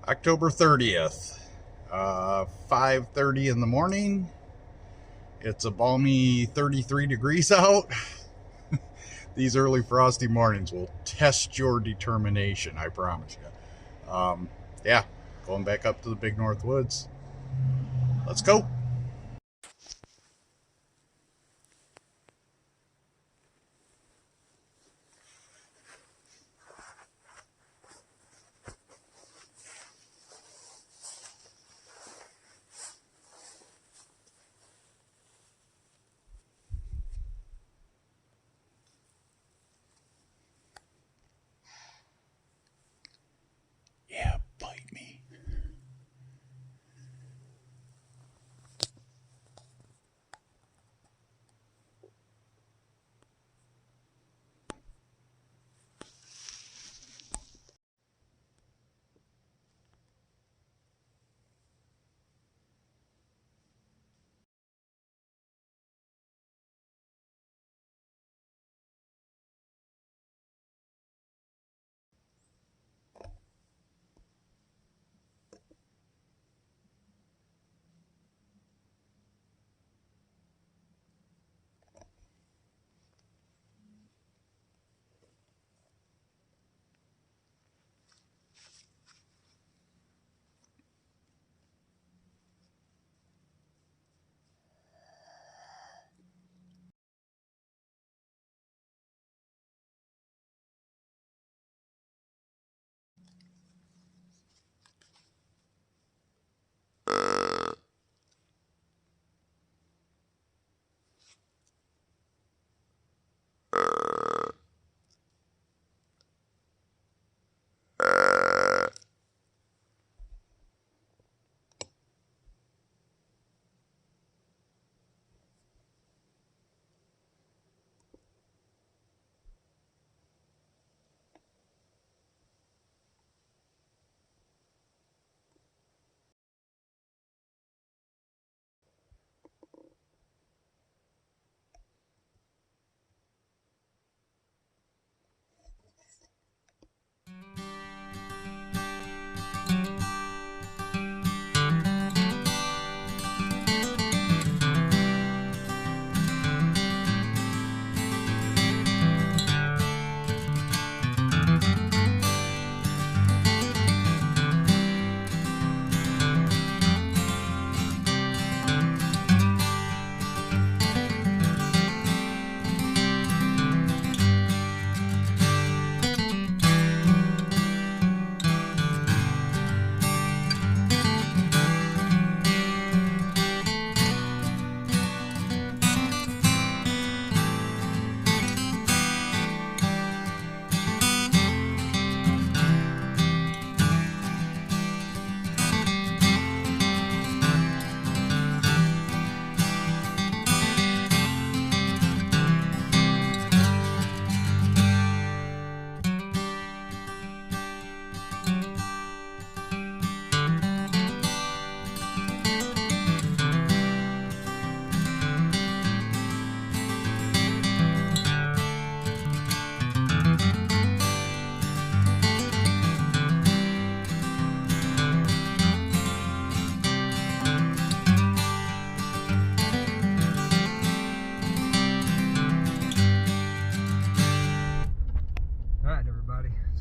October 30th, 5:30 in the morning. It's a balmy 33 degrees out. These early frosty mornings will test your determination, I promise you. Yeah, going back up to the Big North Woods. Let's go. Yeah, bite me.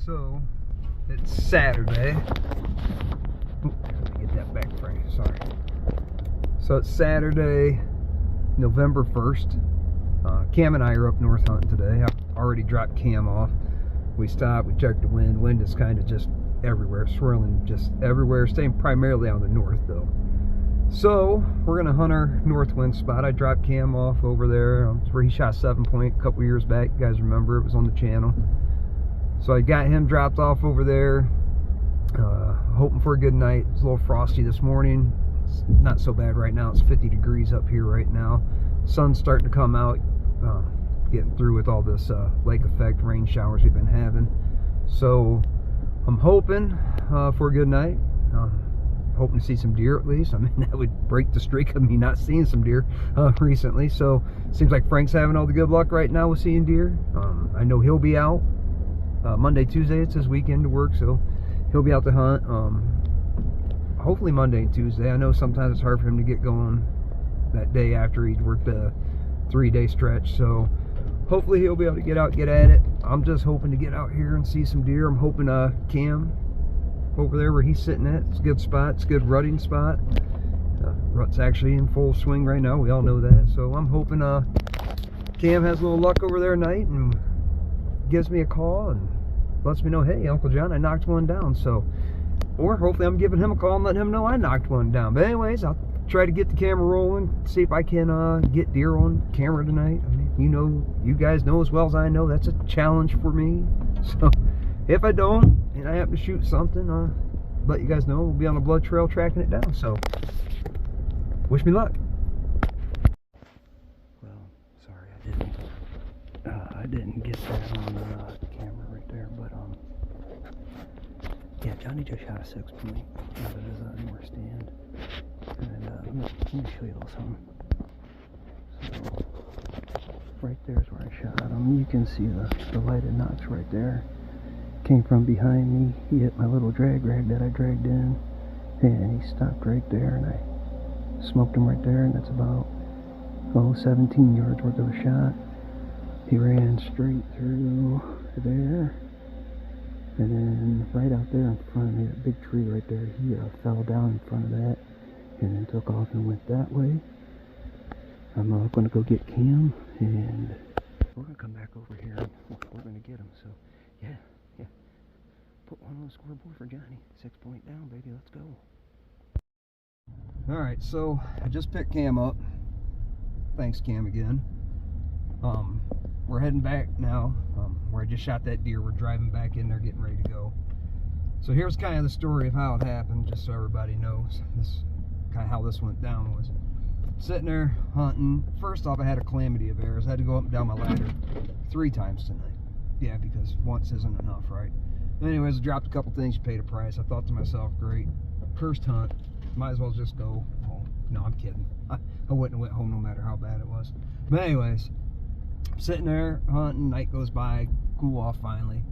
So it's Saturday. Ooh, let me get that back frame. Sorry. So it's Saturday, November 1st. Cam and I are up north hunting today. I've already dropped Cam off. We stopped, we checked the wind. Wind is kind of just everywhere, swirling just everywhere, staying primarily on the north though. So we're gonna hunt our north wind spot. I dropped Cam off over there. It's where he shot 7-point a couple years back. You guys remember, it was on the channel. So I got him dropped off over there, hoping for a good night. It's a little frosty this morning. It's not so bad right now. It's 50 degrees up here right now. Sun's starting to come out, getting through with all this lake effect rain showers we've been having. So I'm hoping for a good night. Hoping to see some deer at least. I mean, that would break the streak of me not seeing some deer recently. So seems like Frank's having all the good luck right now with seeing deer. I know he'll be out Monday, Tuesday. It's his weekend to work, so he'll be out to hunt. hopefully Monday and Tuesday. I know sometimes it's hard for him to get going that day after he's worked a 3-day stretch, so hopefully he'll be able to get out, get at it. I'm just hoping to get out here and see some deer. I'm hoping Cam over there where he's sitting at, it's a good spot, it's a good rutting spot. Rut's actually in full swing right now, we all know that, so I'm hoping Cam has a little luck over there tonight and gives me a call and lets me know, hey, Uncle John, I knocked one down. So, or hopefully I'm giving him a call and letting him know I knocked one down. But anyways, I'll try to get the camera rolling, see if I can get deer on camera tonight. I mean, you guys know as well as I know that's a challenge for me. So if I don't and I happen to shoot something, let you guys know. We'll be on the blood trail tracking it down. So wish me luck. Well, sorry I didn't get that on camera right there, but yeah, Johnny just shot a 6-point out of his North stand, and let me show you a little something. So right there's where I shot him. You can see the lighted notch right there. Came from behind me. He hit my little drag rag that I dragged in, and he stopped right there, and I smoked him right there, and that's about 17 yards worth of a shot. He ran straight through there, and then right out there in front of me, that big tree right there, he fell down in front of that and then took off and went that way. I'm going to go get Cam, and we're going to come back over here and we're going to get him. So yeah, put one on the scoreboard for Johnny. 6-point down, baby, let's go. Alright, so I just picked Cam up. Thanks, Cam, again. We're heading back now, where I just shot that deer. We're driving back in there, getting ready to go. So here's kind of the story of how it happened, just so everybody knows. This kind of how this went down was sitting there hunting. First off, I had a calamity of errors. I had to go up and down my ladder 3 times tonight. Yeah, because once isn't enough, right? Anyways, I dropped a couple things, paid a price. I thought to myself, great, first hunt, might as well just go home. No, I'm kidding. I wouldn't have went home no matter how bad it was. But anyways, sitting there hunting, night goes by, cool off finally.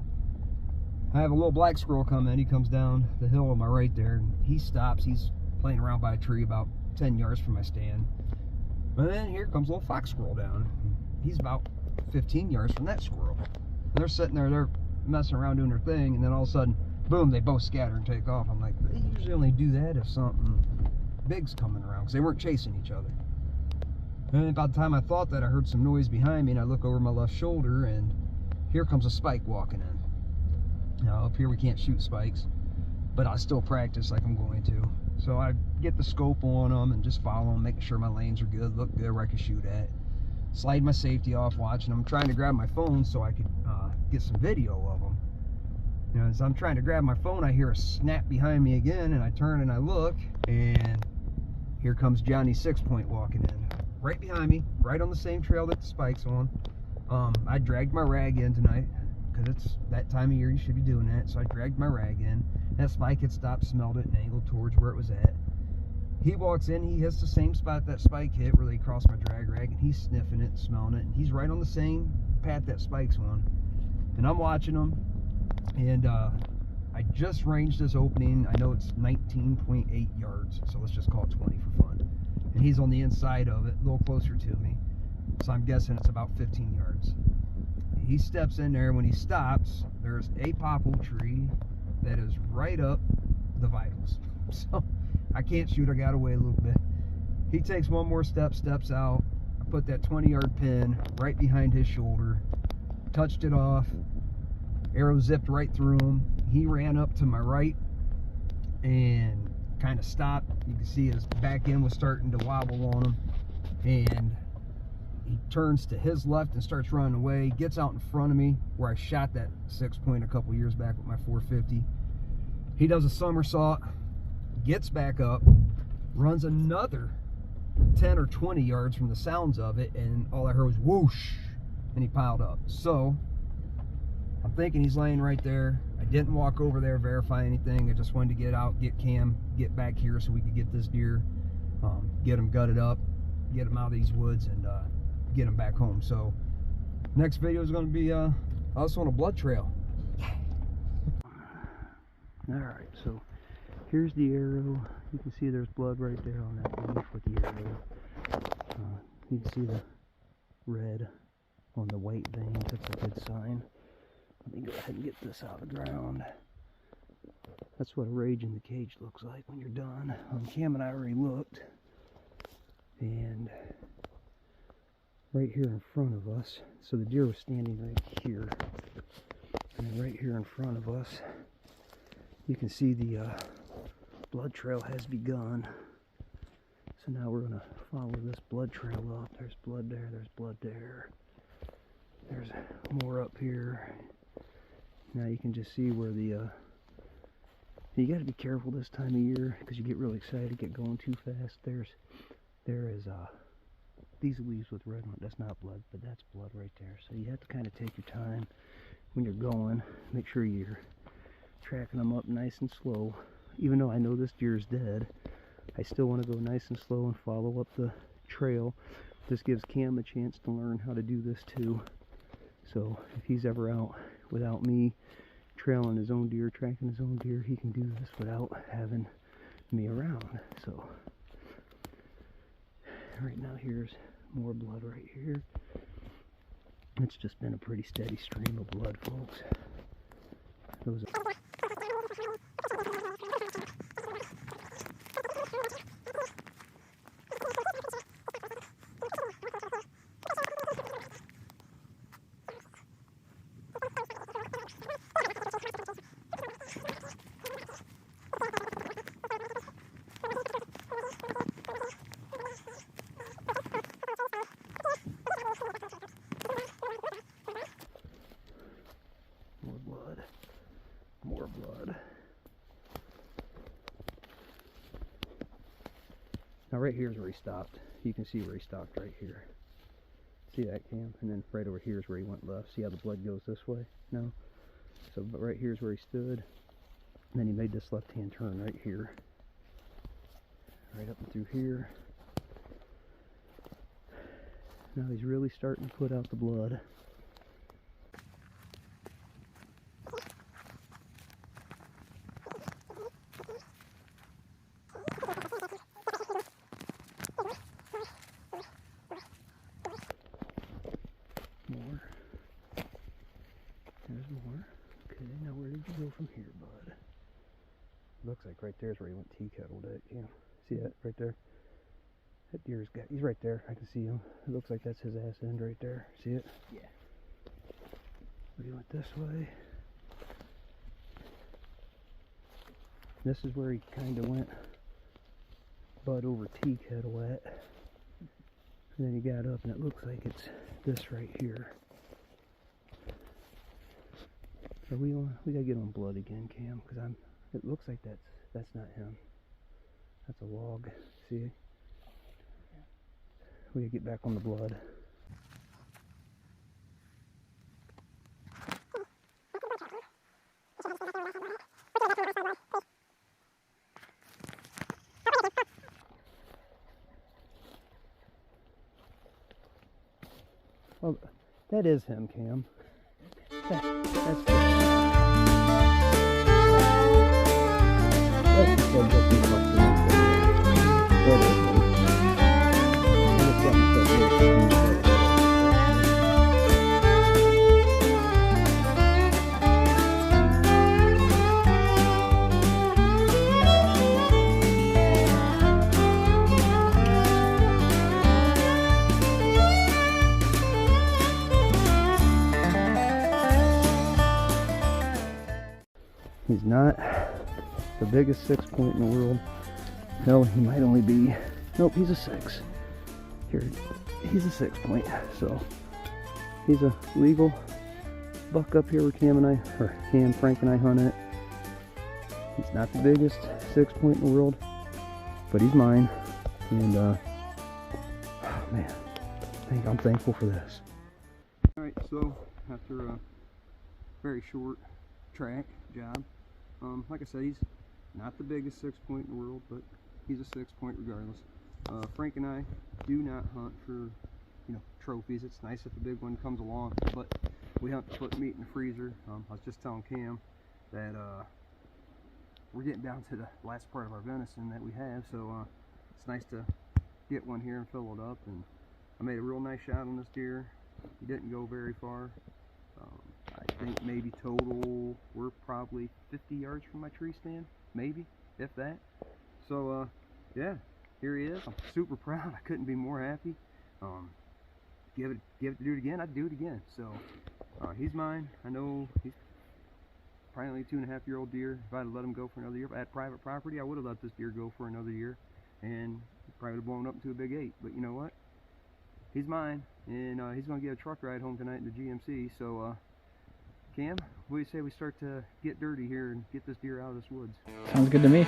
I have a little black squirrel come in. He comes down the hill on my right there, and he stops. He's playing around by a tree about 10 yards from my stand. And then here comes a little fox squirrel down. He's about 15 yards from that squirrel. And they're sitting there, they're messing around doing their thing, and then all of a sudden, boom, they both scatter and take off. I'm like, they usually only do that if something big's coming around, because they weren't chasing each other. And about the time I thought that, I heard some noise behind me, and I look over my left shoulder, and here comes a spike walking in. Now, up here we can't shoot spikes, but I still practice like I'm going to. So I get the scope on them and just follow them, making sure my lanes are good, look good where I can shoot at. Slide my safety off, watching them, trying to grab my phone so I could get some video of them. You know, as I'm trying to grab my phone, I hear a snap behind me again, and I turn and I look, and here comes Johnny 6-point walking in. Right behind me, right on the same trail that the spike's on. I dragged my rag in tonight, because it's that time of year you should be doing that, so I dragged my rag in. That spike had stopped, smelled it, and angled towards where it was at. He walks in, he hits the same spot that spike hit, where they crossed my drag rag, and he's sniffing it, smelling it, and he's right on the same path that spike's on. And I'm watching him, and I just ranged this opening. I know it's 19.8 yards, so let's just call it 20 for fun. And he's on the inside of it, a little closer to me, so I'm guessing it's about 15 yards. He steps in there. When he stops, there's a popple tree that is right up the vitals. So I can't shoot, I got away a little bit. He takes one more step, steps out. I put that 20-yard pin right behind his shoulder, touched it off, arrow zipped right through him. He ran up to my right and kind of stopped. You can see his back end was starting to wobble on him, and he turns to his left and starts running away, gets out in front of me where I shot that 6-point a couple years back with my 450. He does a somersault, gets back up, runs another 10 or 20 yards from the sounds of it, and all I heard was whoosh, and he piled up. So I'm thinking he's laying right there. I didn't walk over there, verify anything. I just wanted to get out, get Cam, get back here so we could get this deer, get him gutted up, get him out of these woods, and get him back home. So next video is going to be us on a blood trail. All right, so Here's the arrow. You can see there's blood right there on that leaf with the arrow. You can see the red on the white vein. That's a good sign. Let me go ahead and get this out of the ground. That's what a rage in the cage looks like when you're done. Cam and I already looked. And right here in front of us, so the deer was standing right here. And then right here in front of us, you can see the blood trail has begun. So now we're going to follow this blood trail up. There's blood there, there's blood there. There's more up here. Now you can just see where the, you got to be careful this time of year because you get really excited, get going too fast. There is these leaves with red on it, that's not blood, but that's blood right there. So you have to kind of take your time when you're going. Make sure you're tracking them up nice and slow. Even though I know this deer is dead, I still want to go nice and slow and follow up the trail. This gives Cam a chance to learn how to do this too. So if he's ever out without me trailing his own deer, tracking his own deer, he can do this without having me around. So right now here's more blood right here. It's just been a pretty steady stream of blood, folks. Those are more blood. Now right here is where he stopped. You can see where he stopped right here. See that, Cam? And then right over here is where he went left. See how the blood goes this way? No? So but right here is where he stood. And then he made this left-hand turn right here. Right up and through here. Now he's really starting to put out the blood. More. There's more. Okay, now where did you go from here, bud? Looks like right there's where he went tea kettled it. Yeah. See that right there? That deer's got, he's right there. I can see him. It looks like that's his ass end right there. See it? Yeah. But he went this way. This is where he kind of went butt over tea kettle at. And then he got up and it looks like it's this right here. Are we on? We gotta get on blood again, Cam, because it looks like that's not him. That's a log. See? We gotta get back on the blood. Oh, that is him, Cam. That's just He's not the biggest 6 point in the world. Hell, he might only be, nope, he's a 6. Here, he's a 6 point. So he's a legal buck up here where Cam, Frank and I hunt it. He's not the biggest 6 point in the world, but he's mine. And oh man, I'm thankful for this. All right, so after a very short track job, like I said, he's not the biggest 6 point in the world, but he's a 6 point regardless. Frank and I do not hunt for, trophies. It's nice if a big one comes along, but we hunt to put meat in the freezer. I was just telling Cam that we're getting down to the last part of our venison that we have, so it's nice to get one here and fill it up. And I made a real nice shot on this deer. He didn't go very far. I think maybe total we're probably 50 yards from my tree stand, maybe, if that. So yeah, here he is. I'm super proud. I couldn't be more happy. Give it to do it again, I'd do it again. So he's mine. I know he's probably only a 2.5-year-old deer. If I'd let him go for another year, if I had private property, I would have let this deer go for another year, and probably would have blown up into a big 8. But you know what? He's mine, and he's going to get a truck ride home tonight in the GMC. So Cam, what do you say we start to get dirty here and get this deer out of this woods? Sounds good to me.